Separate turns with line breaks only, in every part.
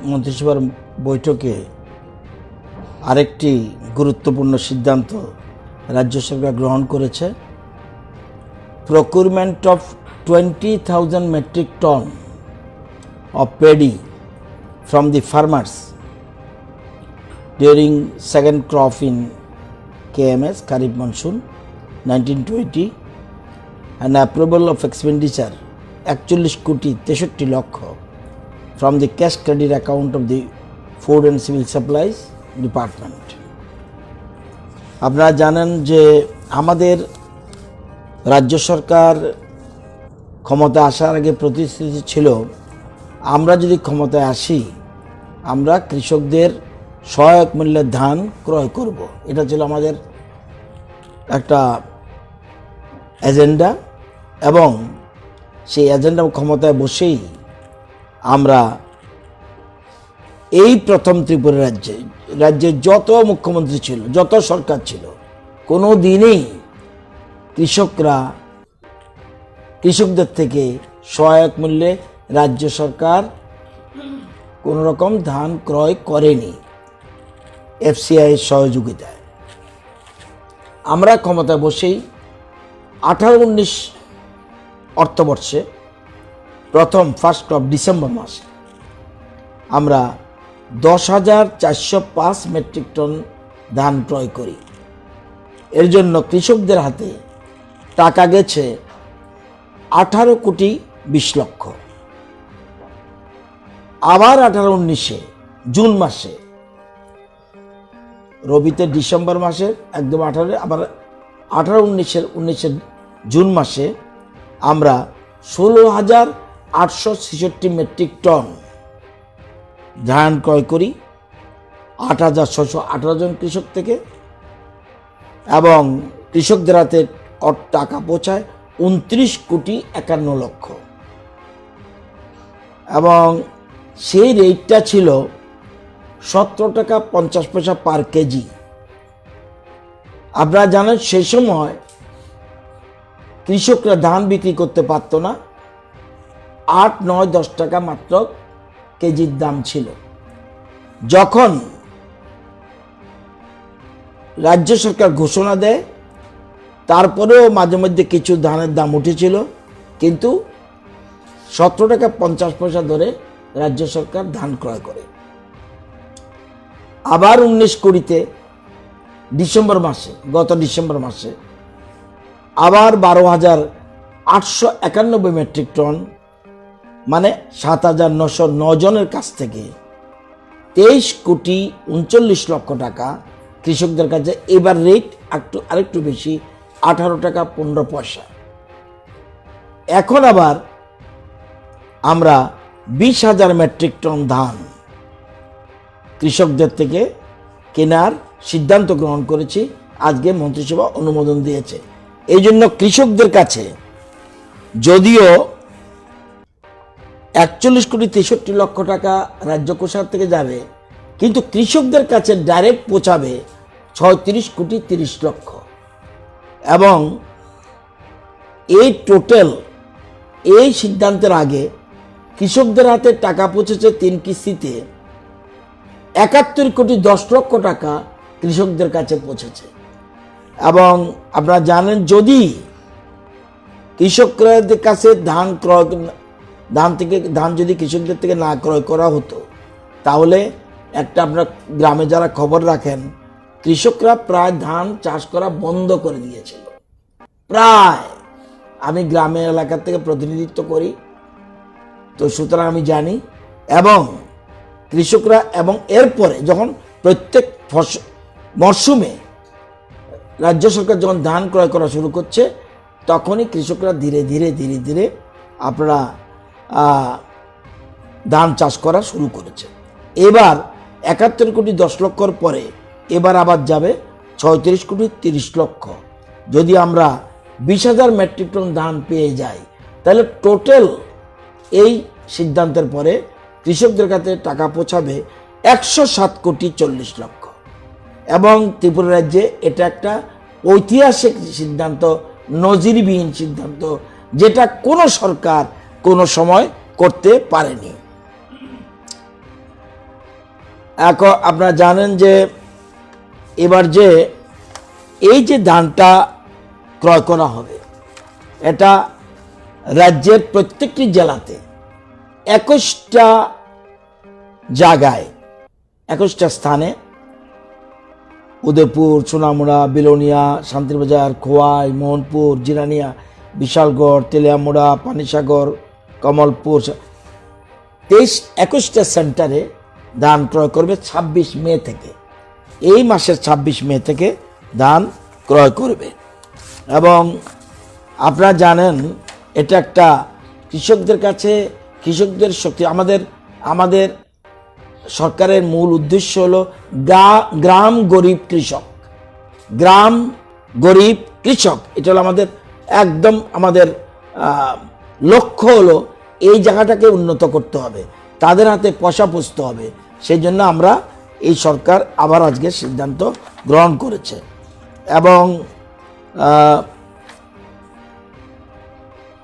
মন্ত্রিসভার বৈঠকে আরেকটি গুরুত্বপূর্ণ সিদ্ধান্ত রাজ্য সরকার গ্রহণ করেছে। Procurement of 20,000 metric ton of paddy from the farmers during second crop in KMS Kharif monsoon 1920 and approval of expenditure 41 কোটি 63 লক্ষ from the cash credit account of the Food and Civil Supplies Department. আপনারা জানেন যে আমাদের রাজ্য সরকার ক্ষমতা আসার আগে প্রতিশ্রুতি ছিল আমরা যদি ক্ষমতায় আসি আমরা কৃষকদের সহায়ক মূল্যে ধান ক্রয় করব। এটা ছিল আমাদের একটা এজেন্ডা এবং সেই এজেন্ডা ক্ষমতায় বসেই আমরা এই প্রথম ত্রিপুরা রাজ্যে যত মুখ্যমন্ত্রী ছিল, যত সরকার ছিল, কোনো দিনই কৃষকদের থেকে সহায়ক মূল্যে রাজ্য সরকার কোনো রকম ধান ক্রয় করেনি এফসিআই এর সহযোগিতায়। আমরা ক্ষমতায় বসেই 18-19 অর্থবর্ষে প্রথম ফার্স্ট ক্রপ ডিসেম্বর মাসে আমরা 10,405 মেট্রিক টন ধান ক্রয় করি। এর জন্য কৃষকদের হাতে টাকা গেছে 18 কোটি 20 লক্ষ। আবার 18-19 জুন মাসে, রবিতে ডিসেম্বর মাসের একদম 18, আবার 18-19 জুন মাসে আমরা 16,866 মেট্রিক টন ধান ক্রয় করি 8,618 জন কৃষক থেকে এবং কৃষকদের হাতে টাকা পৌঁছায় 29 কোটি 51 লক্ষ এবং সেই রেটটা ছিল 17 টাকা 50 পয়সা পার কেজি। আপনারা জানেন সেই সময় কৃষকরা ধান বিক্রি করতে পারত না, 8, 9, 10 টাকা মাত্র কেজির দাম ছিল। যখন রাজ্য সরকার ঘোষণা দেয় তারপরেও মাঝে মধ্যে কিছু ধানের দাম উঠেছিল, কিন্তু 17 টাকা 50 পয়সা ধরে রাজ্য সরকার ধান ক্রয় করে। আবার 19-20 ডিসেম্বর মাসে, গত ডিসেম্বর মাসে আবার 12,891 মেট্রিক টন মানে 7,909 জনের কাছ থেকে 23 কোটি 39 লক্ষ টাকা কৃষকদের কাছে। এবার রেট আরেকটু বেশি, 18 টাকা 15 পয়সা। এখন আবার আমরা 20,000 মেট্রিক টন ধান কৃষকদের থেকে কেনার সিদ্ধান্ত গ্রহণ করেছি। আজকে মন্ত্রিসভা অনুমোদন দিয়েছে। এই জন্য কৃষকদের কাছে যদিও 41 কোটি 63 লক্ষ টাকা রাজ্য কোষাগার থেকে যাবে, কিন্তু কৃষকদের কাছে ডাইরেক্ট পৌঁছাবে 36 কোটি 30 লক্ষ এবং এই টোটাল এই সিদ্ধান্তের আগে কৃষকদের হাতে টাকা পৌঁছেছে 3 কিস্তিতে 71 কোটি 10 লক্ষ টাকা কৃষকদের কাছে পৌঁছেছে। এবং আপনারা জানেন যদি কৃষকদের কাছে ধান যদি কৃষকদের থেকে না ক্রয় করা হতো তাহলে একটা আপনারা গ্রামে যারা খবর রাখেন কৃষকরা প্রায় ধান চাষ করা বন্ধ করে দিয়েছিল। প্রায়, আমি গ্রামের এলাকা থেকে প্রতিনিধিত্ব করি তো সুতরাং আমি জানি। এবং কৃষকরা এবং এরপরে যখন প্রত্যেক মরশুমে রাজ্য সরকার যখন ধান ক্রয় করা শুরু করছে তখনই কৃষকরা ধীরে ধীরে আপনারা ধান চাষ করা শুরু করেছে। এবার 71 কোটি 10 লক্ষর পরে এবার আবার যাবে 36 কোটি 30 লক্ষ। যদি আমরা 20,000 মেট্রিক টন ধান পেয়ে যাই তাহলে টোটাল এই সিদ্ধান্তের পরে কৃষকদের কাছে টাকা পৌঁছাবে 107 কোটি 40 লক্ষ এবং ত্রিপুরা রাজ্যে এটা একটা ঐতিহাসিক সিদ্ধান্ত, নজিরবিহীন সিদ্ধান্ত, যেটা কোনো সরকার কোনো সময় করতে পারেনি। এখন আপনারা জানেন যে এবার যে এই যে ধানটা ক্রয় করা হবে, এটা রাজ্যের প্রত্যেকটি জেলাতে 21টা জায়গায়, 21টা স্থানে, উদয়পুর, সোনামুড়া, বিলোনিয়া, শান্তিরবাজার, খোয়াই, মোহনপুর, জিরানিয়া, বিশালগড়, তেলিয়ামুড়া, পানিসাগর, কমলপুর, 21টা সেন্টারে ধান ক্রয় করবে 26 মে থেকে। এই মাসের 26 মে থেকে ধান ক্রয় করবে। এবং আপনারা জানেন এটা একটা কৃষকদের কাছে, কৃষকদের শক্তি। আমাদের সরকারের মূল উদ্দেশ্য হলো গ্রাম গরিব কৃষক, গ্রাম গরিব কৃষক। এটা হলো আমাদের লক্ষ্য হলো এই জায়গাটাকে উন্নত করতে হবে, তাদের হাতে পয়সা পুষতে হবে। সেই জন্য আমরা এই সরকার আবার আজকে সিদ্ধান্ত গ্রহণ করেছে। এবং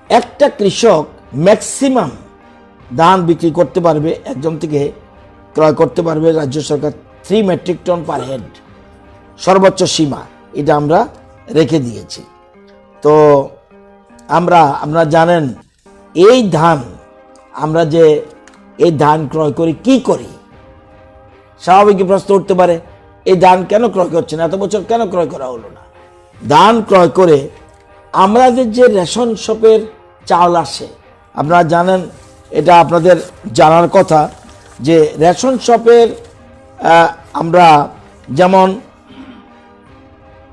একটা কৃষক ম্যাক্সিমাম ধান বিক্রি করতে পারবে, একজন থেকে ক্রয় করতে পারবে রাজ্য সরকার 3 মেট্রিক টন পার হেড, সর্বোচ্চ সীমা এটা আমরা রেখে দিয়েছি। তো আপনারা জানেন এই ধান, আমরা যে এই ধান ক্রয় করি কি করি, স্বাভাবিক প্রশ্ন উঠতে পারে এই ধান কেন ক্রয় করছে না, এত বছর কেন ক্রয় করা হলো না। ধান ক্রয় করে আমাদের যে রেশন শপের চাল আসে, আপনারা জানেন, এটা আপনাদের জানার কথা যে রেশন শপের আমরা যেমন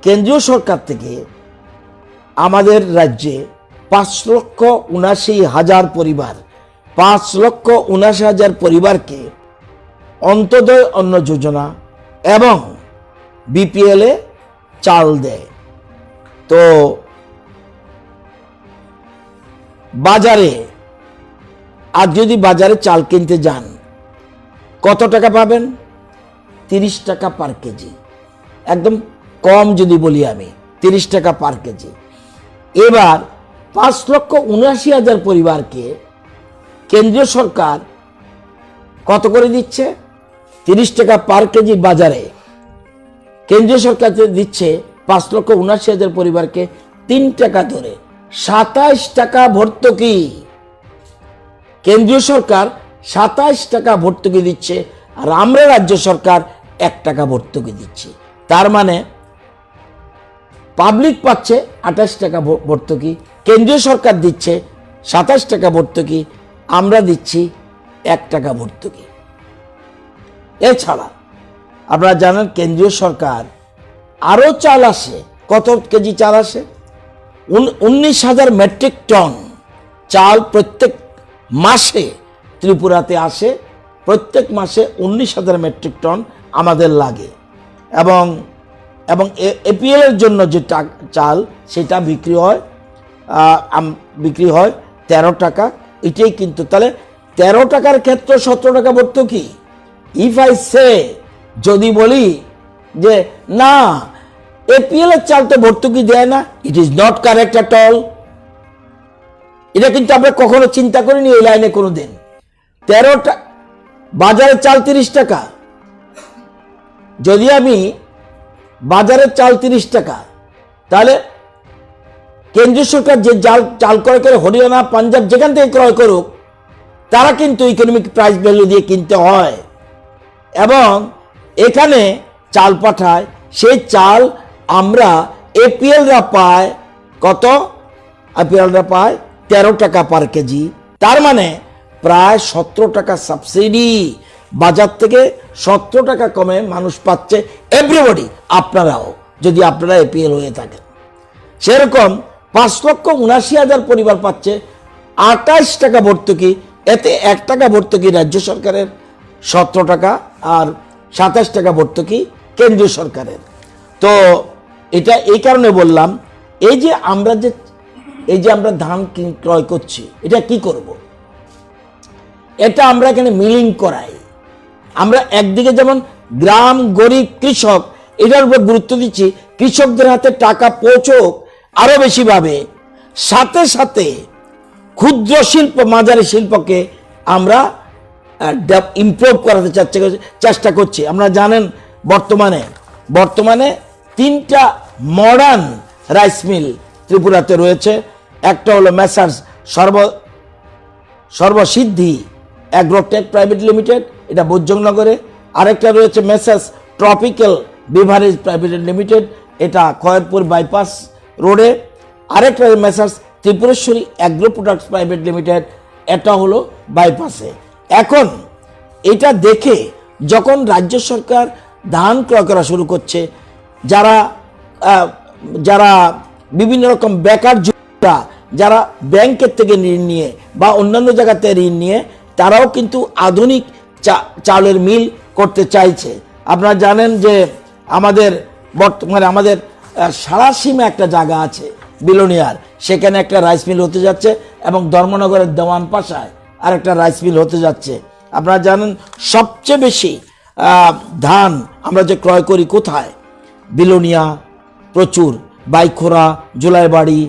কেন্দ্রীয় সরকার থেকে আমাদের রাজ্যে 5,79,000 পরিবার, 5,79,000 পরিবারকে অন্তোদয় অন্ন যোজনা এবং বিপিএল এ চাল দেয়। তো বাজারে আর যদি বাজারে চাল কিনতে যান কত টাকা পাবেন? 30 টাকা পার কেজি, একদম কম যদি বলি আমি, 30 টাকা পার কেজি। এবার 5,79,000 পরিবারকে কেন্দ্রীয় সরকার কত করে দিচ্ছে? 30 টাকা পার কেজি বাজারে কেন্দ্রীয় সরকার দিচ্ছে 5,79,000 পরিবারকে 3 টাকা ধরে 27 টাকা ভর্তুকি। কেন্দ্রীয় সরকার 27 টাকা ভর্তুকি দিচ্ছে, আর আমরা রাজ্য সরকার 1 টাকা ভর্তুকি দিচ্ছি। তার মানে পাবলিক পাচ্ছে 28 টাকা ভর্তুকি, কেন্দ্রীয় সরকার দিচ্ছে 27 টাকা ভর্তুকি, আমরা দিচ্ছি 1 টাকা ভর্তুকি। এছাড়া আপনারা জানেন কেন্দ্রীয় সরকার আরো চাল আসে। কত কেজি চাল আসে? 19,000 মেট্রিক টন চাল প্রত্যেক মাসে ত্রিপুরাতে আসে। প্রত্যেক মাসে 19,000 মেট্রিক টন আমাদের লাগে। এবং এপিএল এর জন্য যে চাল সেটা বিক্রি হয় 13 টাকা। এটাই কিন্তু তাহলে 13 টাকার ক্ষেত্রে 17 টাকা ভর্তুকি। ইফ আই সে, যদি বলি যে না এপিএল এর চাল তো ভর্তুকি দেয় না, it is not correct at all. এটা কিন্তু আমরা কখনো চিন্তা করিনি এই লাইনে কোনোদিন। 13 টাকা বাজারের চাল 30 টাকা, যদি আমি বাজারের চাল 30 টাকা, তাহলে কেন্দ্রীয় সরকার যে চাল ক্রয় করে হরিয়ানা, পাঞ্জাব যেখান থেকে ক্রয় করুক, তারা কিন্তু ইকোনমিক প্রাইস ভ্যালু দিয়ে কিনতে হয় এবং এখানে চাল পাঠায়। সেই চাল আমরা এপিএলরা পায় কত? এপিএলরা পায় 13 টাকা পার কেজি। তার মানে প্রায় 17 টাকা সাবসিডি বাজার থেকে 17 টাকা কমে মানুষ পাচ্ছে। এভরিবডি, আপনারাও যদি আপনারা এপিএল হয়ে থাকেন, সেরকম 5,79,000 পরিবার পাচ্ছে 28 টাকা ভর্তুকি। এতে 1 টাকা ভর্তুকি রাজ্য সরকারের, 17 টাকা, আর 27 টাকা ভর্তুকি কেন্দ্রীয় সরকারের। তো এটা এই কারণে বললাম, এই যে আমরা ধান ক্রয় করছি, এটা কি করব? এটা আমরা এখানে মিলিং করাই। আমরা একদিকে যেমন গ্রাম গরিব কৃষক এটার উপর গুরুত্ব দিচ্ছি, কৃষকদের হাতে টাকা পৌঁছক আরো বেশি ভাবে, সাথে সাথে ক্ষুদ্র শিল্প, মাঝারি শিল্পকে আমরা ইমপ্রুভ করাতে চেষ্টা করছি। আমরা জানেন বর্তমানে 3টা মডার্ন রাইস মিল ত্রিপুরাতে রয়েছে। একটা হলো মেসার্স সর্বসিদ্ধি অ্যাগ্রোটেক প্রাইভেট লিমিটেড, এটা বোজ্জংনগরে। আরেকটা রয়েছে messrs tropical beverage private limited, এটা খয়েরপুর বাইপাস রোডে। আরেকটা messrs Tripureshwari agro products private limited, এটা হলো বাইপাসে। এখন এটা দেখে যখন রাজ্য সরকার ধান ক্রয় করা শুরু করছে, যারা বিভিন্ন রকম বেকার যুবকরা যারা ব্যাংকের থেকে ঋণ নিয়ে বা অন্যান্য জায়গাতে ঋণ নিয়ে তারাও কিন্তু আধুনিক চাউলের মিল করতে চাইছে। আপনারা জানেন যে বর্তমানে আমাদের সারাসীমা একটা জায়গা আছে বিলোনিয়ার, সেখানে একটা রাইস মিল হতে যাচ্ছে, এবং ধর্মনগরের দেওয়ান পাশায় আর একটা রাইস মিল হতে যাচ্ছে। আপনারা জানেন সবচেয়ে বেশি ধান আমরা যে ক্রয় করি কোথায়? বিলোনিয়া, প্রচুর বাইখোরা, জুলাইবাড়ি,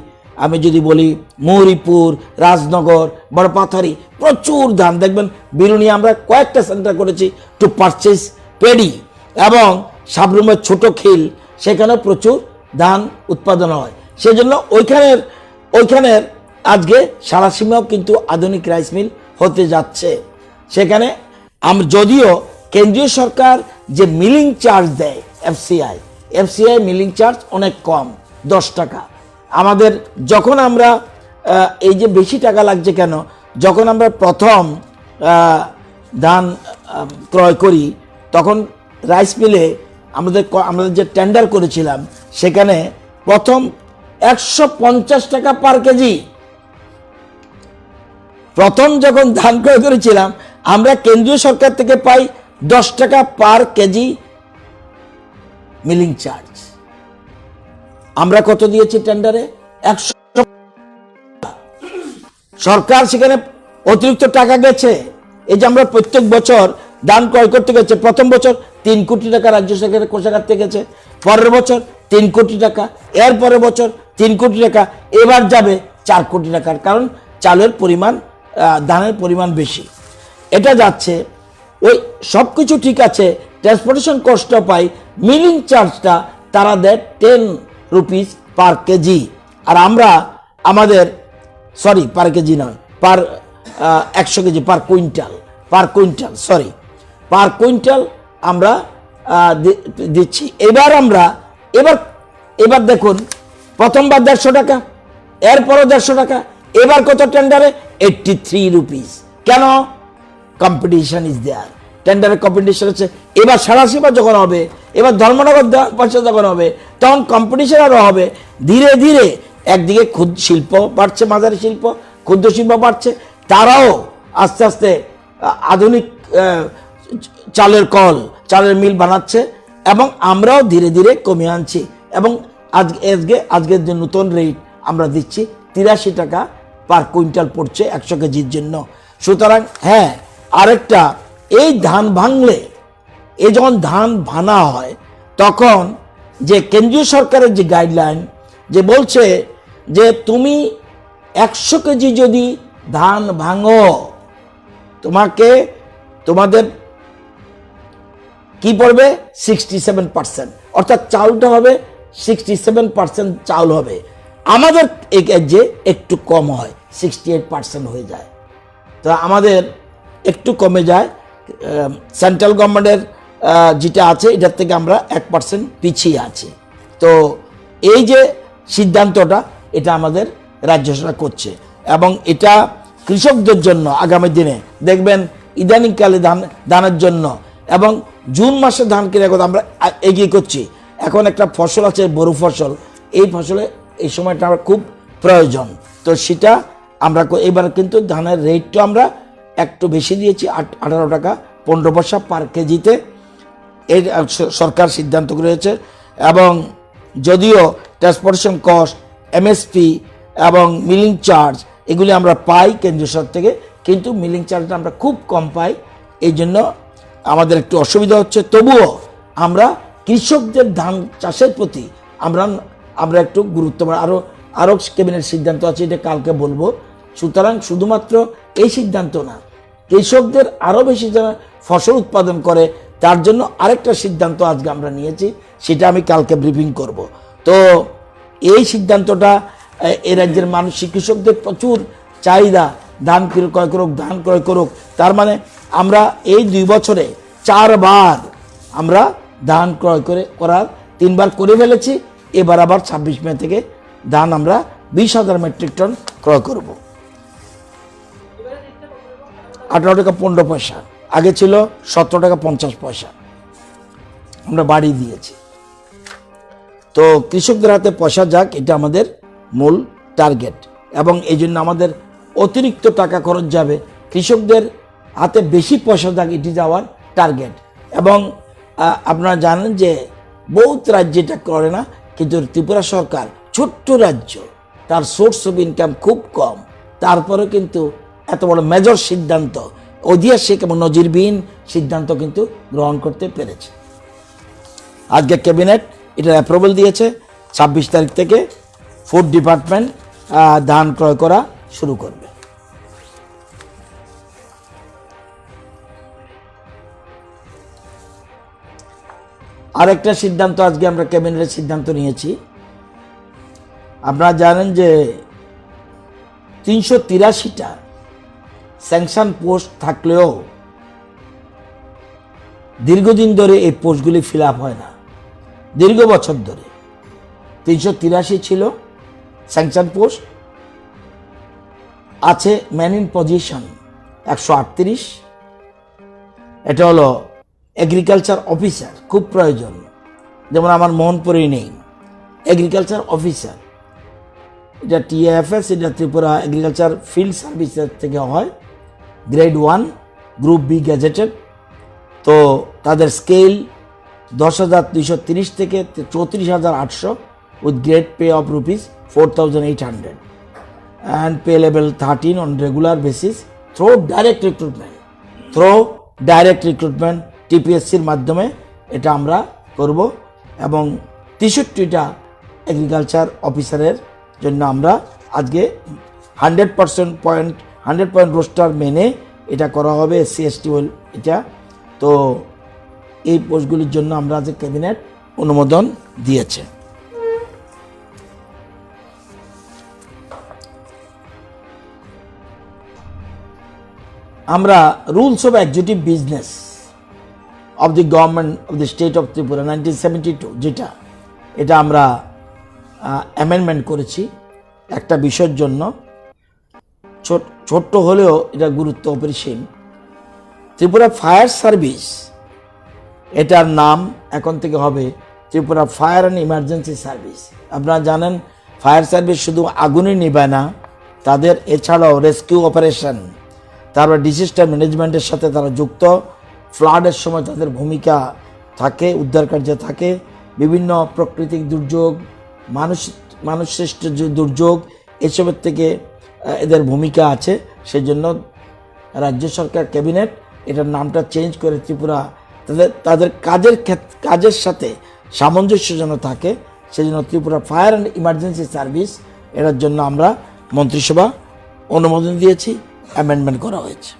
আমি যদি বলি মৌরিপুর, রাজনগর, বড়পাথারি, প্রচুর ধান দেখবেন। বিলোনিয়া আমরা কয়েকটা সেন্টার করেছি টু পারচেস পেডি, এবং সাবরুমের ছোট খিল, সেখানেও প্রচুর ধান উৎপাদন হয়। সেজন্য ওইখানের আজকে সারাসীমাও কিন্তু আধুনিক রাইস মিল হতে যাচ্ছে। সেখানে যদিও কেন্দ্রীয় সরকার যে মিলিং চার্জ দেয় এফসিআই মিলিং চার্জ অনেক কম, 10 টাকা। আমাদের যখন আমরা এই যে বেশি টাকা লাগছে কেন, যখন আমরা প্রথম ধান ক্রয় করি তখন রাইস মিলে আমাদের যে টেন্ডার করেছিলাম সেখানে প্রথম 150 টাকা পার কেজি। প্রথম যখন ধান ক্রয় করেছিলাম আমরা কেন্দ্রীয় সরকার থেকে পাই 10 টাকা পার কেজি মিলিং চার্জ। আমরা কত দিয়েছি টেন্ডারে? 100। সরকার সেখানে অতিরিক্ত টাকা গেছে। এই যে আমরা প্রত্যেক বছর ধান ক্রয় করতে গেছে, প্রথম বছর 3 কোটি টাকা রাজ্য সরকারের কোষাগার থেকে গেছে, পরের বছর 3 কোটি টাকা, এর পরের বছর 3 কোটি টাকা, এবার যাবে 4 কোটি টাকার, কারণ চালের পরিমাণ, ধানের পরিমাণ বেশি। এটা যাচ্ছে, ওই সব কিছু ঠিক আছে, ট্রান্সপোর্টেশন কস্টটা পাই, মিলিং চার্জটা তারা দেয় 10 রুপিস পার কেজি। আর আমরা পার কেজি নয়, পার 100 কেজি, পার কুইন্টাল আমরা দিচ্ছি। এবার দেখুন, প্রথমবার 150 টাকা, এরপরও 150 টাকা, এবার কত টেন্ডারে? 83 রুপিস। কেন? কম্পিটিশন ইজ দেয়ার, টেন্ডারের কম্পিটিশন হচ্ছে। এবার সারাসীমা যখন হবে, এবার ধর্মনগর পাশে যখন হবে, তখন কম্পিটিশন আরও হবে। ধীরে ধীরে একদিকে ক্ষুদ্র শিল্প বাড়ছে, মাঝারি শিল্প, ক্ষুদ্র শিল্প বাড়ছে, তারাও আস্তে আস্তে আধুনিক চালের মিল বানাচ্ছে, এবং আমরাও ধীরে ধীরে কমিয়ে আনছি। এবং আজকের যে নতুন রেট আমরা দিচ্ছি 83 টাকা পার কুইন্টাল পড়ছে 100 কেজির জন্য। সুতরাং হ্যাঁ, আরেকটা, এই ধান ভাঙলে, যখন ধান ভাঙা হয় তখন যে কেন্দ্রীয় সরকারের যে গাইডলাইন যে বলছে যে তুমি 100 কেজি যদি ধান ভাঙো, তোমাদের কি পড়বে? 67%, অর্থাৎ চাউলটা হবে 67% চাউল হবে। আমাদের যে একটু কম হয়, 68% হয়ে যায়। তো আমাদের একটু কমে যায়, সেন্ট্রাল গভর্নমেন্টের যেটা আছে এটার থেকে আমরা 1% পিছিয়ে আছি। তো এই যে সিদ্ধান্তটা, এটা আমাদের রাজ্য সরকার করছে, এবং এটা কৃষকদের জন্য আগামী দিনে দেখবেন ইদানিংকালে ধানের জন্য, এবং জুন মাসে ধান কেনার কথা আমরা এগিয়ে করছি। এখন একটা ফসল আছে বড় ফসল, এই ফসলে এই সময়টা আমরা খুব প্রয়োজন। তো সেটা আমরা এবার কিন্তু ধানের রেটটা আমরা একটু বেশি দিয়েছি, 18 টাকা 15 পয়সা পার কেজিতে এই সরকার সিদ্ধান্ত করেছে। এবং যদিও ট্রান্সপোর্টেশন কস্ট, এমএসপি এবং মিলিং চার্জ এগুলি আমরা পাই কেন্দ্রীয় সরকার থেকে, কিন্তু মিলিং চার্জটা আমরা খুব কম পাই, এই জন্য আমাদের একটু অসুবিধা হচ্ছে। তবুও আমরা কৃষকদের ধান চাষের প্রতি আমরা একটু গুরুত্ব, আরও ক্যাবিনেট সিদ্ধান্ত আছে, এটা কালকে বলবো। সুতরাং শুধুমাত্র এই সিদ্ধান্ত না, কৃষকদের আরও বেশি যারা ফসল উৎপাদন করে তার জন্য আরেকটা সিদ্ধান্ত আজকে আমরা নিয়েছি, সেটা আমি কালকে ব্রিফিং করব। তো এই সিদ্ধান্তটা এই রাজ্যের মানুষ কৃষকদের প্রচুর চাহিদা, ধান ক্রয় করুক, ধান ক্রয় করুক। তার মানে আমরা এই 2 বছরে 4 বার আমরা ধান ক্রয় করার 3 বার করে ফেলেছি। এবার আবার 26 মে থেকে ধান আমরা 20,000 মেট্রিক টন ক্রয় করব। 18 টাকা 15 পয়সা, আগে ছিল 17 টাকা 50 পয়সা, আমরা বাড়িয়ে দিয়েছি। তো কৃষকদের হাতে পয়সা যাক, এটা আমাদের মূল টার্গেট, এবং এই জন্য আমাদের অতিরিক্ত টাকা খরচ যাবে, কৃষকদের হাতে বেশি পয়সা যাক, এটি যাওয়ার টার্গেট। এবং আপনারা জানেন যে বহুত রাজ্য এটা করে না, কিন্তু ত্রিপুরা সরকার ছোট্ট রাজ্য, তার সোর্স অফ ইনকাম খুব কম, তারপরে কিন্তু এত বড় মেজর সিদ্ধান্ত, ঐতিহাসিক এবং নজিরবিহীন সিদ্ধান্ত কিন্তু গ্রহণ করতে পেরেছে। আজকে ক্যাবিনেট এটার অ্যাপ্রুভাল দিয়েছে, 26 তারিখ থেকে ফুড ডিপার্টমেন্ট ধান ক্রয় করা শুরু করবে। আরেকটা সিদ্ধান্ত আজকে আমরা ক্যাবিনেটের সিদ্ধান্ত নিয়েছি। আপনারা জানেন যে 383টা স্যাংশন পোস্ট থাকলেও দীর্ঘদিন ধরে এই পোস্টগুলি ফিল আপ হয় না, দীর্ঘ বছর ধরে 383 ছিল স্যাংশন পোস্ট, আছে ম্যান ইন পজিশন 138। এটা হলো এগ্রিকালচার অফিসার, খুব প্রয়োজন, যেমন আমার মোহনপুরেই নেই এগ্রিকালচার অফিসার। এটা TAFS, এটা ত্রিপুরা এগ্রিকালচার ফিল্ড সার্ভিসের থেকে হয়, গ্রেড 1, গ্রুপ বি গ্যাজেটেড। তো তাদের স্কেল 10,230 থেকে 34,800 with grade pay off ₹4,800 and pay level 13 on regular basis through direct recruitment TPSCর মাধ্যমে এটা আমরা করব। এবং 63টা এগ্রিকালচার অফিসারের জন্য আমরা আজকে 100 পয়েন্ট রোস্টার মেনে এটা করা হবে, SC ST এটা। তো এই পোস্টগুলির জন্য আমরা আজকে ক্যাবিনেট অনুমোদন দিয়েছে। আমরা rules of executive business of the government of the state of Tripura 1972, যেটা এটা আমরা অ্যামেন্ডমেন্ট করেছি একটা বিষয়ের জন্য, ছোট্ট হলেও এটা গুরুত্ব অপরিসীম। ত্রিপুরা ফায়ার সার্ভিস, এটার নাম এখন থেকে হবে Tripura fire and emergency service. আপনারা জানেন ফায়ার সার্ভিস শুধু আগুনই নিবায় না, তাদের এছাড়াও রেস্কিউ অপারেশন, তারপর ডিজাস্টার ম্যানেজমেন্টের সাথে তারা যুক্ত, ফ্লাডের সময় তাদের ভূমিকা থাকে, উদ্ধার কার্যে থাকে, বিভিন্ন প্রাকৃতিক দুর্যোগ, মানুষসৃষ্ট যে দুর্যোগ, এসবের থেকে এদের ভূমিকা আছে। সেজন্য রাজ্য সরকার ক্যাবিনেট এটার নামটা চেঞ্জ করে ত্রিপুরা তাদের কাজের সাথে সামঞ্জস্য যেন থাকে, সেজন্য Tripura fire and emergency service এটার জন্য আমরা মন্ত্রিসভা অনুমোদন দিয়েছি, অ্যামেন্ডমেন্ট করা হয়েছে।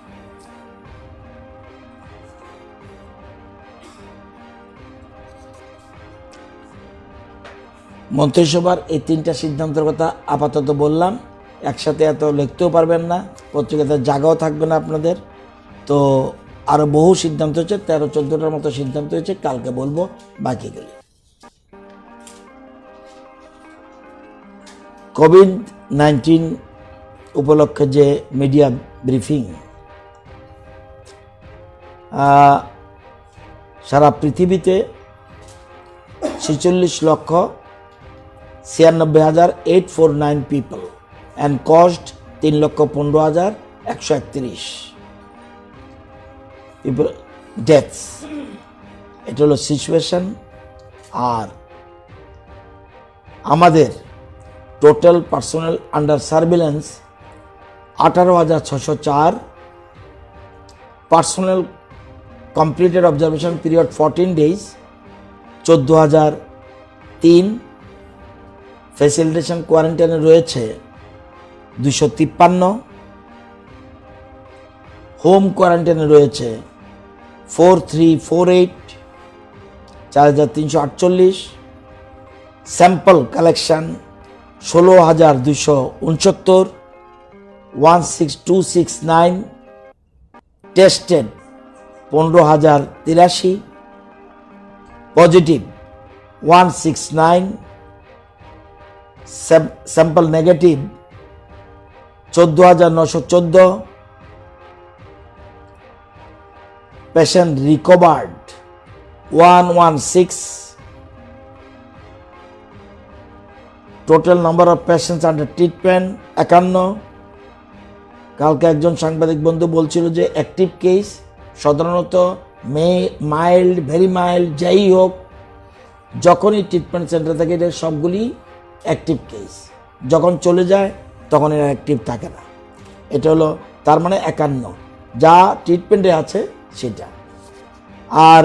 মন্ত্রিসভার এই 3টা সিদ্ধান্তের কথা আপাতত বললাম, একসাথে এত লিখতেও পারবেন না, পত্রিকাতে জায়গাও থাকবে না আপনাদের। তো আরও বহু সিদ্ধান্ত হচ্ছে, 13-14টার মতো সিদ্ধান্ত হয়েছে, কালকে বলবো বাকিগুলি। COVID-19 উপলক্ষে যে মিডিয়া ব্রিফিং, সারা পৃথিবীতে 46,96,849 people and cost 3,15,131 people deaths. এটা হলো সিচুয়েশন। আর আমাদের total personal under surveillance 18,604, personal completed observation period 14 days 14,003, facilitation কোয়ারেন্টাইনে রয়েছে 253, হোম কোয়ারেন্টাইনে রয়েছে 4348, 4348। Sample collection 16,269, 16269। Tested 15,083, positive 169, sample negative 14,914। Patient recovered 116। Total number of patients under treatment 51। কালকে একজন সাংবাদিক বন্ধু বলছিল যে অ্যাক্টিভ কেস সাধারণত মাইল্ড, ভেরি মাইল্ড যাই হোক, যখনই ট্রিটমেন্ট সেন্টার থাকে এটা সবগুলি অ্যাক্টিভ কেস, যখন চলে যায় তখন এরা অ্যাক্টিভ থাকে না। এটা হলো তার মানে 51 যা ট্রিটমেন্টে আছে সেটা। আর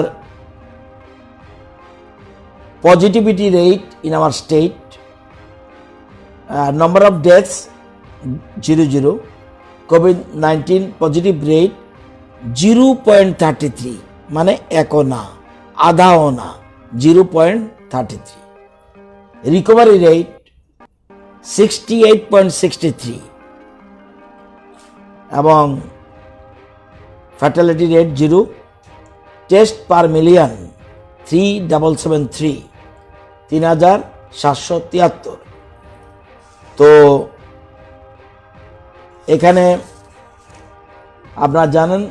positivity rate in our state, number of deaths 00, COVID-19 positive rate 0.33, মানে একও না আধাও না, 0.33। রিকভারি রেট 68.63 এবং fatality rate 0। Test per million 3773, 3773। তো এখানে আপনারা জানেন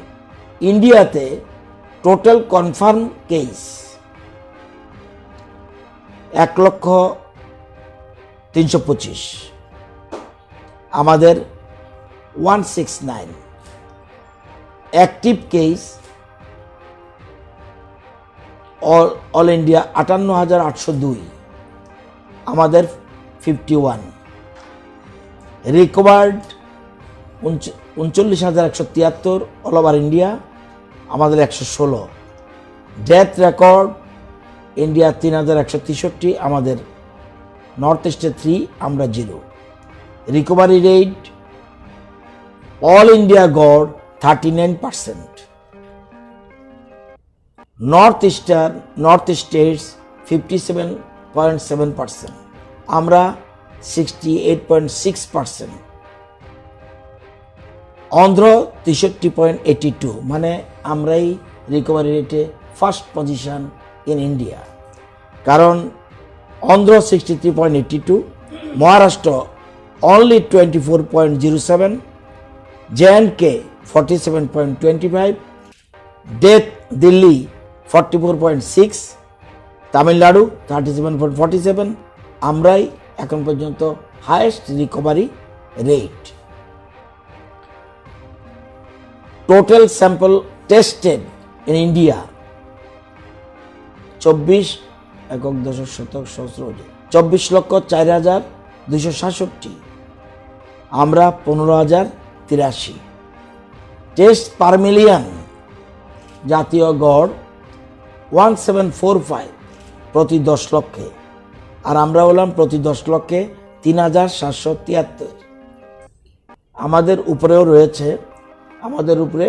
ইন্ডিয়াতে টোটাল কনফার্ম কেস 1,03,25, আমাদের 169। অ্যাক্টিভ কেস অল ইন্ডিয়া 58,802, আমাদের 51। রিকভার্ড 39,173 অল ওভার ইন্ডিয়া, আমাদের 116। ডেথ রেকর্ড ইন্ডিয়া 3,163, আমাদের নর্থ ইস্টে 3, আমরা 0। রিকভারি রেট অল ইন্ডিয়া গড় 39%। নর্থ স্টেটস 57.7%, আমরা 68.6%। অন্ধ্র 63.82, মানে আমরাই রিকভারি রেটে ফার্স্ট পজিশন ইন ইন্ডিয়া, কারণ Andhra 63.82, Maharashtra only 24.07, JNK 47.25, death Delhi 44.6, Tamil Nadu 37.47। আমরাই এখন পর্যন্ত highest recovery rate. Total sample tested in India 24,04,267, আমরা 15,083। টেস্ট পার মিলিয়ন জাতীয় গড় 1745 প্রতি 10 লক্ষে, আর আমরা হলাম প্রতি 10 লক্ষে 3,773। আমাদের উপরেও রয়েছে, আমাদের উপরে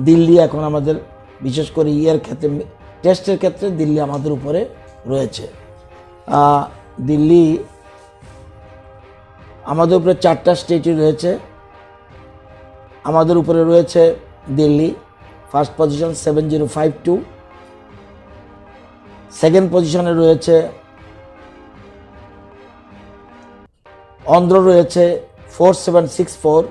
দিল্লি এখন আমাদের, বিশেষ করে ক্ষেত্রে টেস্টের ক্ষেত্রে দিল্লি আমাদের উপরে রয়েছে। দিল্লি আমাদের উপরে 4টা স্টেটই রয়েছে, আমাদের উপরে রয়েছে দিল্লি ফার্স্ট পজিশন 7052, সেকেন্ড পজিশনে রয়েছে অন্ধ্র রয়েছে 4764,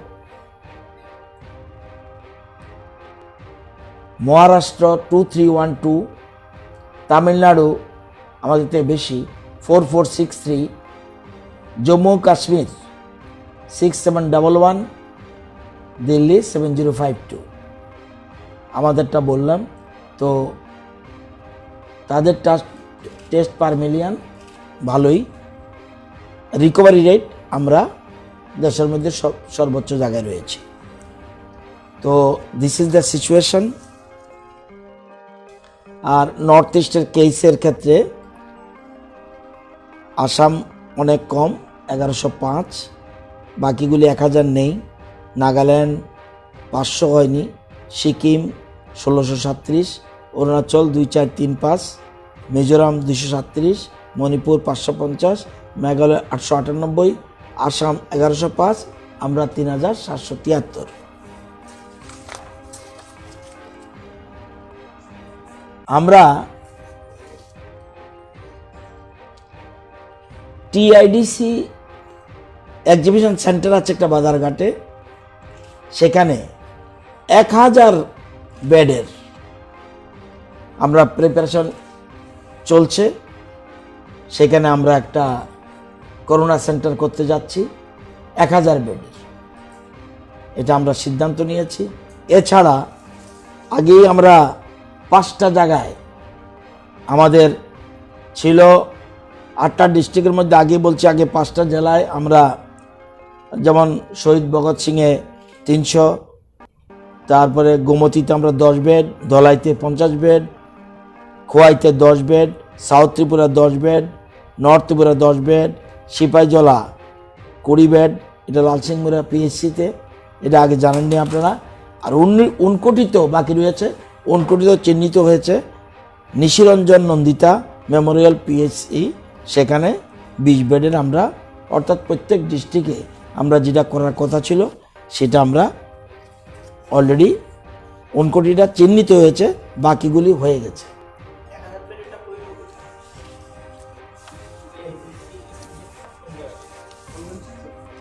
মহারাষ্ট্র 2312, তামিলনাড়ু আমাদের থেকে বেশি 4463, জম্মু কাশ্মীর 6711, দিল্লি 7052। আমাদেরটা বললাম তো, তাদের টেস্ট পার মিলিয়ন ভালোই। রিকভারি রেট আমরা দেশের মধ্যে সর্বোচ্চ জায়গায় রয়েছে। তো দিস ইজ দ্য সিচুয়েশন। আর নর্থ ইস্টের কেসের ক্ষেত্রে আসাম অনেক কম, 1105, বাকিগুলি 1000 নেই। নাগাল্যান্ড 500 হয়নি, সিকিম 1637, অরুণাচল 2435, মিজোরাম 237, মণিপুর 550, মেঘালয় 898, আসাম 1105, আমরা 3773। আমরা টিআইডিসি এক্সিবিশন সেন্টার আছে একটা বাজারঘাটে, সেখানে 1000 বেডের আমরা প্রিপারেশন চলছে। সেখানে আমরা একটা করোনা সেন্টার করতে যাচ্ছি 1000 বেডের, এটা আমরা সিদ্ধান্ত নিয়েছি। এছাড়া আগেই আমরা 5টা জায়গায় আমাদের ছিল 8টা ডিস্ট্রিক্টের মধ্যে, আগে বলছি আগে 5টা জেলায় আমরা, যেমন শহীদ ভগৎ সিংয়ে 300, তারপরে গোমতীতে আমরা 10 বেড, ধলাইতে 50 বেড, খোয়াইতে 10 bed, south Tripura 10 bed, north Tripura 10 bed, সিপাহীজলা 20 বেড, এটা লালসিংমুড়া পিএসসিতে, এটা আগে জানেননি আপনারা। আর উনকোটিতেও বাকি রয়েছে, উনকোটিতেও চিহ্নিত হয়েছে নিশিরঞ্জন নন্দিতা মেমোরিয়াল পিএসসি, সেখানে 20 বেডের আমরা, অর্থাৎ প্রত্যেক ডিস্ট্রিক্টে আমরা যেটা করার কথা ছিল সেটা আমরা অলরেডি উনকোটিটা চিহ্নিত হয়েছে, বাকিগুলি হয়ে গেছে।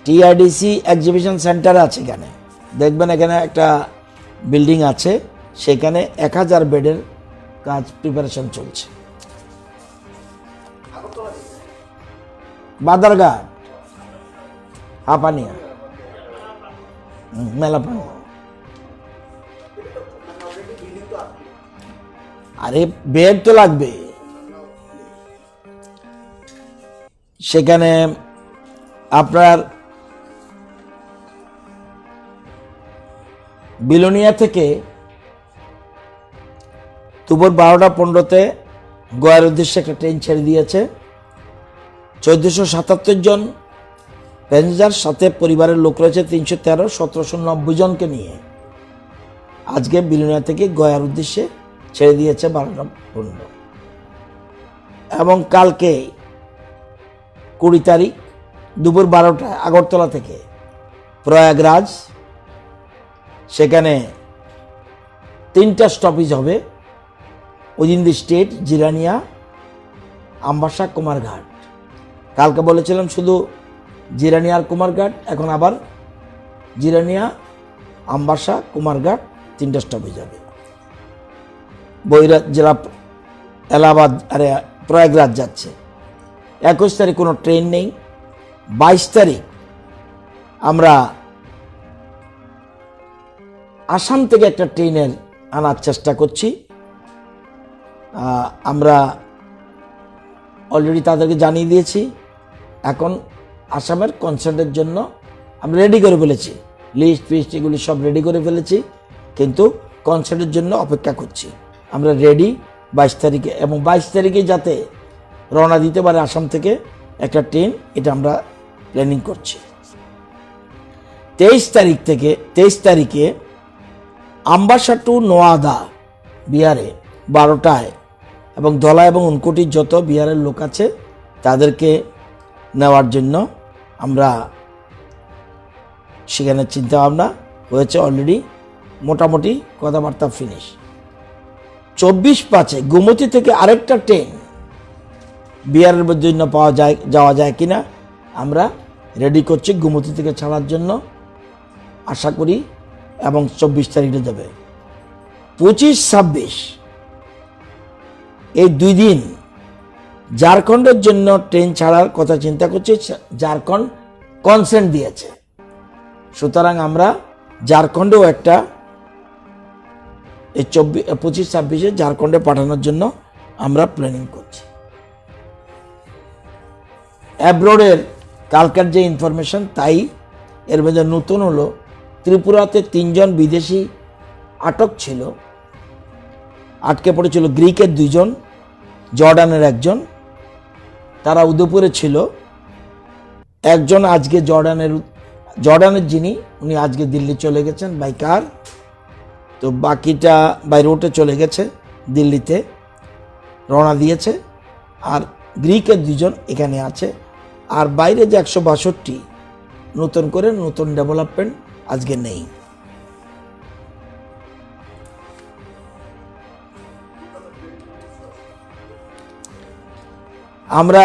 টিআইডিসি এক্সিবিশন সেন্টার আছে, এখানে দেখবেন এখানে একটা বিল্ডিং আছে, সেখানে 1000 বেডের কাজ প্রিপারেশন চলছে। বাদারঘাট, হাপানিয়া, মেলাপানি। আরে বেড তো লাগবে সেখানে। আপনার বিলোনিয়া থেকে দুপুর 12টা 15-তে গোয়ার উদ্দেশ্যে একটা ট্রেন ছেড়ে দিয়েছে। 1477 জন প্যাসেঞ্জার, সাথে পরিবারের লোক রয়েছে 313, 1790 জনকে নিয়ে আজকে বিলোনিয়া থেকে গয়ার উদ্দেশ্যে ছেড়ে দিয়েছে 12টা 15। এবং কালকে 20 তারিখ দুপুর 12টায় আগরতলা থেকে প্রয়াগরাজ, সেখানে 3টা স্টপেজ হবে, within the state, Jirania, Ambassa, Kumarghat. কালকে বলেছিলাম শুধু জিরানিয়া আর কুমারঘাট, এখন আবার জিরানিয়া, আমবাসা, কুমারঘাট 3টা স্টপেজ হবে। বৈরাট জেলা এলাহাবাদ আরে প্রয়াগরাজ যাচ্ছে। 21 তারিখ কোনো ট্রেন নেই। 22 তারিখ আমরা আসাম থেকে একটা ট্রেনের আনার চেষ্টা করছি। আমরা অলরেডি তাদেরকে জানিয়ে দিয়েছি, এখন আসামের কনসার্টের জন্য আমরা রেডি করে ফেলেছি, লিস্ট ফিস্ট এগুলি সব রেডি করে ফেলেছি, কিন্তু কনসার্টের জন্য অপেক্ষা করছি। আমরা রেডি 22 তারিখে, এবং 22 তারিখে যাতে রওনা দিতে পারে আসাম থেকে একটা ট্রেন, এটা আমরা প্ল্যানিং করছি। 23 তারিখে আমবাসা টু নোয়াদা বিহারে 12টায়, এবং ধলা এবং উনকোটির যত বিহারের লোক আছে তাদেরকে নেওয়ার জন্য আমরা সেখানে চিন্তা ভাবনা হয়েছে, অলরেডি মোটামুটি কথাবার্তা ফিনিশ। 24/5 গোমতী থেকে আরেকটা ট্রেন বিহারের জন্য যাওয়া যায় কিনা আমরা রেডি করছি, গোমতী থেকে ছাড়ার জন্য আশা করি, এবং 24 তারিখে যাবে। 25-26 এই 2 দিন ঝাড়খণ্ডের জন্য ট্রেন ছাড়ার কথা চিন্তা করছি। ঝাড়খণ্ড কনসেন্ট দিয়েছে, সুতরাং আমরা ঝাড়খণ্ডেও একটা এই 25-26 ঝাড়খণ্ডে পাঠানোর জন্য আমরা প্ল্যানিং করছি। অ্যাব্রোডের কালকার যে ইনফরমেশন তাই, এর মধ্যে নতুন হলো ত্রিপুরাতে 3 জন বিদেশি আটক ছিল, আটকে পড়েছিল। গ্রিকের 2 জন, জর্ডানের 1 জন, তারা উদয়পুরে ছিল। একজন আজকে জর্ডানের যিনি, উনি আজকে দিল্লি চলে গেছেন বাই কার। তো বাকিটা বাই রোডে চলে গেছে, দিল্লিতে রওনা দিয়েছে। আর গ্রিকের 2 জন এখানে আছে। আর বাইরে যে 162 নতুন করে নতুন ডেভেলপমেন্ট আজকে নেই। আমরা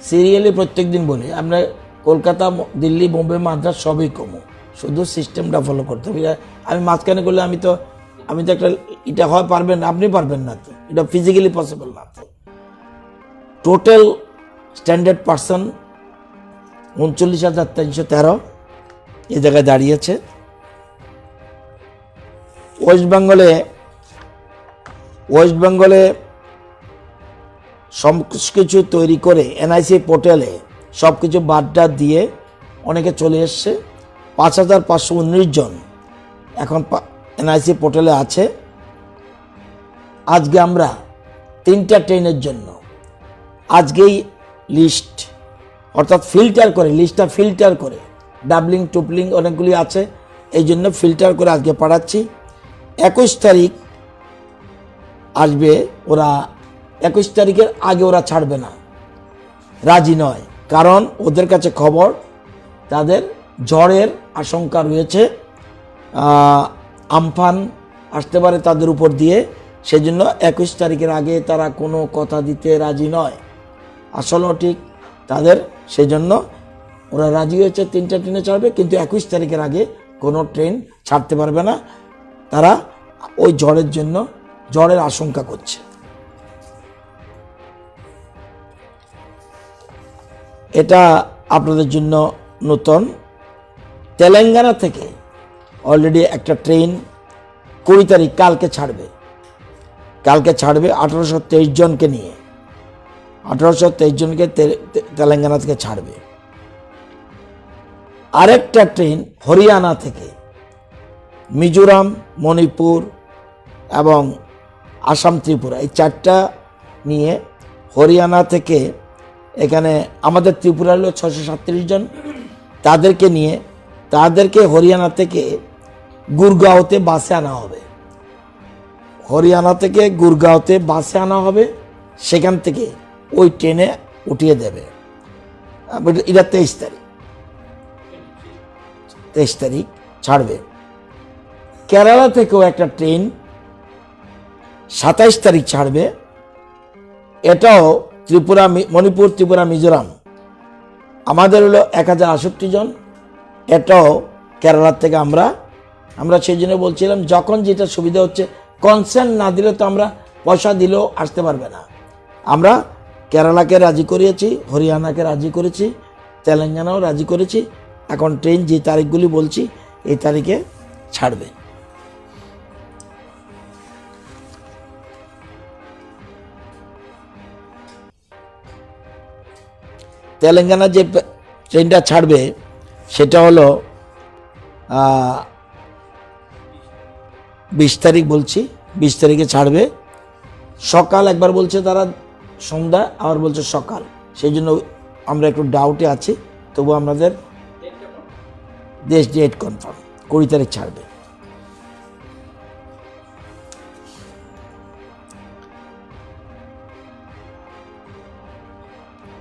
সিরিয়ালি প্রত্যেক দিন বলি, আমরা কলকাতা, দিল্লি, বোম্বে, মাদ্রাস সবই কমো, শুধু সিস্টেমটা ফলো করতে হবে। আমি মাঝখানে করলে আমি তো একটা এটা হয় পারবেন, আপনি পারবেন না, তো এটা ফিজিক্যালি পসিবল না। তো টোটাল স্ট্যান্ডার্ড পার্সন 39,313 এই জায়গায় দাঁড়িয়েছে। ওয়েস্ট বেঙ্গলে সব কিছু তৈরি করে এনআইসি পোর্টালে সব কিছু বাড্ডা দিয়ে অনেকে চলে এসছে। 5,519 জন এখন এনআইসি পোর্টালে আছে। আজকে আমরা 3টা ট্রেনের জন্য আজকেই লিস্ট, অর্থাৎ ফিল্টার করে, লিস্টটা ফিল্টার করে, ডাবলিং টুপলিং অনেকগুলি আছে, এই জন্য ফিল্টার করে আজকে পাঠাচ্ছি। 21 তারিখ আসবে ওরা, 21 তারিখের আগে ওরা ছাড়বে না, রাজি নয়। কারণ ওদের কাছে খবর তাদের ঝড়ের আশঙ্কা রয়েছে, আমফান আসতে পারে তাদের উপর দিয়ে, সেজন্য 21 তারিখের আগে তারা কোনো কথা দিতে রাজি নয়। আসলেও ঠিক তাদের, সেজন্য ওরা রাজি হয়েছে 3টা ট্রেনে ছাড়বে, কিন্তু 21 তারিখের আগে কোনো ট্রেন ছাড়তে পারবে না। তারা ওই ঝড়ের জন্য ঝড়ের আশঙ্কা করছে। এটা আপনাদের জন্য নতুন। তেলেঙ্গানা থেকে অলরেডি একটা ট্রেন 20 তারিখ কালকে ছাড়বে 1823 জনকে নিয়ে, 1823 জনকে তেলেঙ্গানা থেকে ছাড়বে। আরেকটা ট্রেন হরিয়ানা থেকে মিজোরাম, মণিপুর এবং আসাম, ত্রিপুরা, এই 4টা নিয়ে হরিয়ানা থেকে এখানে আমাদের ত্রিপুরা হলো 637 জন, তাদেরকে নিয়ে তাদেরকে হরিয়ানা থেকে গুরগাঁওতে বাসে আনা হবে। হরিয়ানা থেকে গুরগাঁওতে বাসে আনা হবে, সেখান থেকে ওই ট্রেনে উঠিয়ে দেবে। এটা 23 তারিখ ছাড়বে। কেরালা থেকেও একটা ট্রেন 27 তারিখ ছাড়বে। এটাও ত্রিপুরা, মণিপুর, ত্রিপুরা, মিজোরাম, আমাদের হলো 1068 জন। এটাও কেরালার থেকে আমরা সেই জন্য বলছিলাম, যখন যেটা সুবিধা হচ্ছে, কনসেন্ট না দিলে তো আমরা পয়সা দিলেও আসতে পারবে না। আমরা কেরালাকে রাজি করিয়েছি, হরিয়ানাকে রাজি করেছি, তেলেঙ্গানাও রাজি করেছি। এখন ট্রেন যে তারিখগুলি বলছি এই তারিখে ছাড়বে। তেলেঙ্গানা যে ট্রেনটা ছাড়বে সেটা হলো 20 তারিখ বলছি, 20 তারিখে ছাড়বে। সকাল একবার বলছে তারা, সন্ধ্যা আবার বলছে সকাল, সেই জন্য আমরা একটু ডাউটে আছি। তবু আমাদের ডেট কনফার্ম, 20 তারিখ ছাড়বে।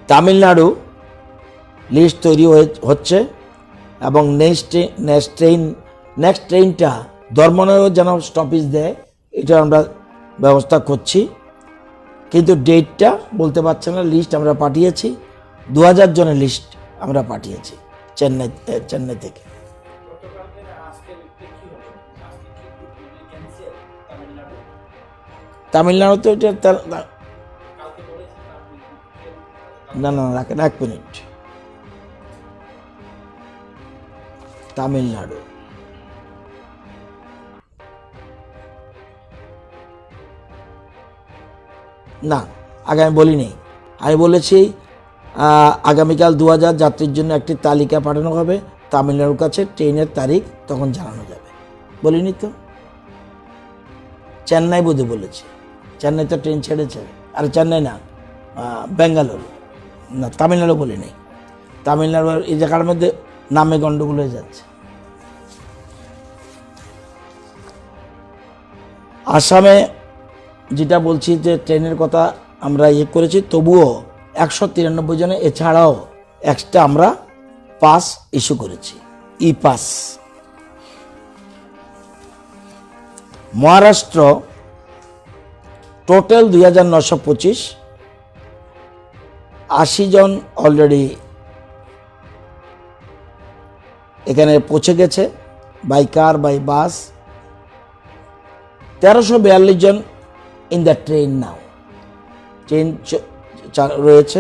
তামিলনাড়ু লিস্ট তৈরি হচ্ছে এবং নেক্সট ট্রেনটা ধর্মনগর যেন স্টপেজ দেয়, এটা আমরা ব্যবস্থা করছি, কিন্তু ডেটটা বলতে পারছে না। লিস্ট আমরা পাঠিয়েছি, 2000 জনের লিস্ট আমরা পাঠিয়েছি চেন্নাই থেকে। তামিলনাড়ুতে ওইটা না রাখেন, 1 মিনিট। তামিলনাড়ু না, আগে আমি বলিনি। আমি বলেছি আগামীকাল 2000 যাত্রীর জন্য একটি তালিকা পাঠানো হবে তামিলনাড়ুর কাছে, ট্রেনের তারিখ তখন জানানো যাবে। বলিনি তো? চেন্নাই বোধহয় বলেছি, চেন্নাই তো ট্রেন ছেড়েছে। আর চেন্নাই না, বেঙ্গালুর না, তামিলনাড়ু বলি নেই। তামিলনাড়ু এই জায়গার মধ্যে নামে গন্ডগোল হয়ে যাচ্ছে। আসামে যেটা বলছি যে ট্রেনের কথা আমরা করেছি, তবুও 193 জনে, এছাড়াও এক্সট্রা আমরা পাস ইস্যু করেছি, ই পাস। মহারাষ্ট্র টোটাল 2925, 80 জন অলরেডি এখানে পৌঁছে গেছে, বাই কার বাই বাস। 1342 জন in the train now, train রয়েছে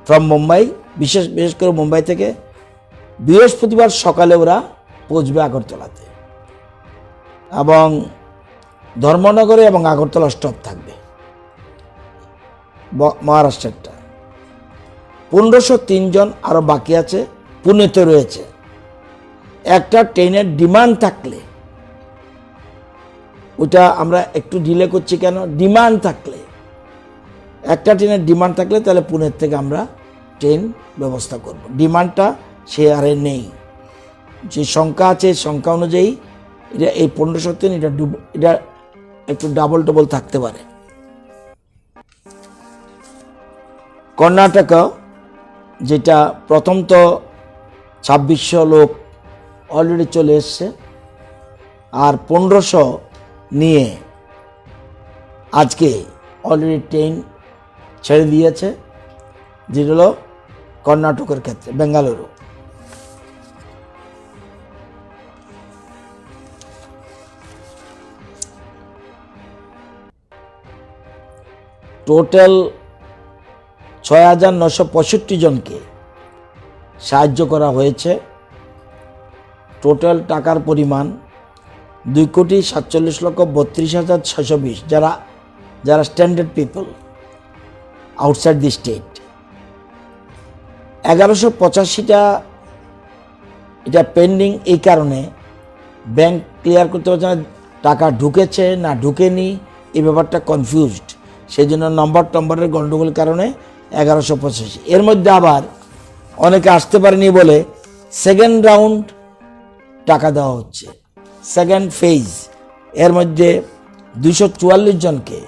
ফ্রম মুম্বাই, বিশেষ করে মুম্বাই থেকে বৃহস্পতিবার সকালে ওরা পৌঁছবে আগরতলাতে, এবং ধর্মনগরে এবং আগরতলা স্টপ থাকবে মহারাষ্ট্রেরটা। 1503 জন আরও বাকি আছে, পুনেতে রয়েছে। একটা ট্রেনের ডিমান্ড থাকলে, ওটা আমরা একটু ডিলে করছি কেন, ডিমান্ড থাকলে, একটা ট্রেনের ডিমান্ড থাকলে তাহলে পুনের থেকে আমরা ট্রেন ব্যবস্থা করব। ডিমান্ডটা সে আরে নেই, যে সংখ্যা আছে সংখ্যা অনুযায়ী এটা এই 1503, এটা একটু ডাবল থাকতে পারে। কর্ণাটক, যেটা প্রথম তো 2600 লোক অলরেডি চলে এসছে, আর 1500 নিয়ে আজকে অলরেডি ট্রেন ছেড়ে দিয়েছে, যেটা হলো কর্ণাটকের ক্ষেত্রে বেঙ্গালুরু। টোটাল 6965 জনকে সাহায্য করা হয়েছে। টোটাল টাকার পরিমাণ 2,47,32,620, যারা standard people outside the state. 1185টা এটা পেন্ডিং, এই কারণে ব্যাংক ক্লিয়ার করতে পারছে না টাকা ঢুকেছে না ঢুকেনি, এই ব্যাপারটা কনফিউজড। সেই জন্য নম্বরের গণ্ডগোলের কারণে 1185। এর মধ্যে আবার অনেকে আসতে পারেনি বলে সেকেন্ড রাউন্ড টাকা দেওয়া হচ্ছে, সেকেন্ড ফেজ। এর মধ্যে 244 জনকে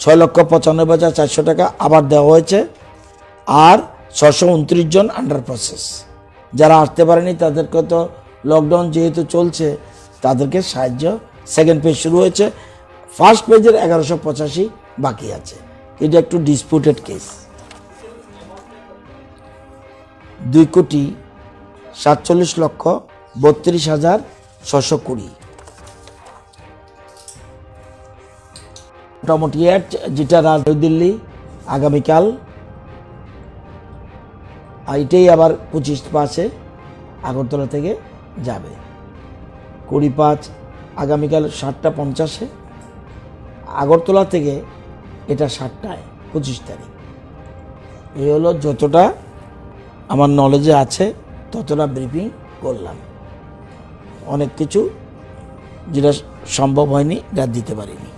6,95,400 টাকা আবার দেওয়া হয়েছে, আর 629 জন আন্ডার প্রসেস। যারা আসতে পারেনি তাদেরকে তো লকডাউন যেহেতু চলছে, তাদেরকে সাহায্য, সেকেন্ড পেজ শুরু হয়েছে। ফার্স্ট পেজের 1185 বাকি আছে, এটা একটু ডিসপিউটেড কেস। 2,47,32,620 মোটামুটি, যেটা দিল্লি আগামীকাল, এটাই আবার 25 পাসে আগরতলা থেকে যাবে। 20/5 আগামীকাল 7:50 আগরতলা থেকে, এটা 7টায় 25 তারিখ। এই হলো যতটা আমার নলেজে আছে ততটা ব্রিফিং করলাম। অনেক কিছু যেটা সম্ভব হয়নি এটা দিতে পারিনি।